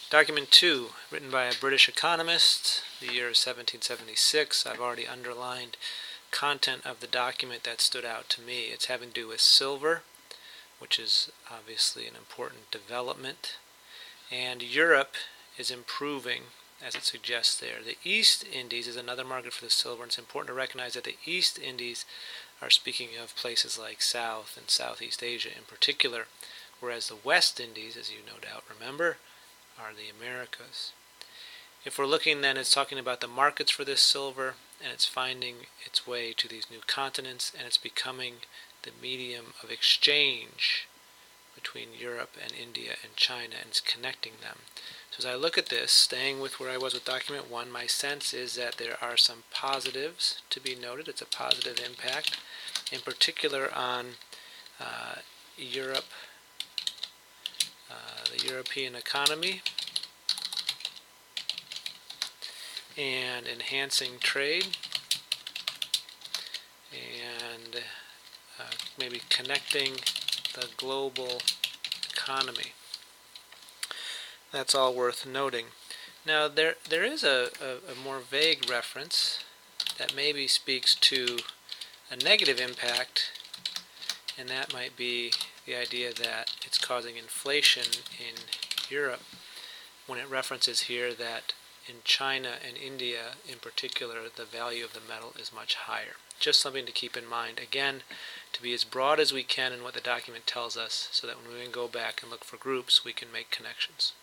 Document 2, written by a British economist, the year 1776. I've already underlined content of the document that stood out to me. It's having to do with silver, which is obviously an important development. And Europe is improving, as it suggests there. The East Indies is another market for the silver, and it's important to recognize that the East Indies are speaking of places like South and Southeast Asia in particular, whereas the West Indies, as you no doubt remember, are the Americas. If we're looking then, it's talking about the markets for this silver, and it's finding its way to these new continents, and it's becoming the medium of exchange between Europe and India and China, and it's connecting them. So as I look at this, staying with where I was with document 1, my sense is that there are some positives to be noted. It's a positive impact, in particular on Europe, the European economy, and enhancing trade, and maybe connecting the global economy. That's all worth noting. Now there is a more vague reference that maybe speaks to a negative impact, and that might be the idea that it's causing inflation in Europe, when it references here that in China and India in particular the value of the metal is much higher. Just something to keep in mind, again, to be as broad as we can in what the document tells us, so that when we can go back and look for groups we can make connections.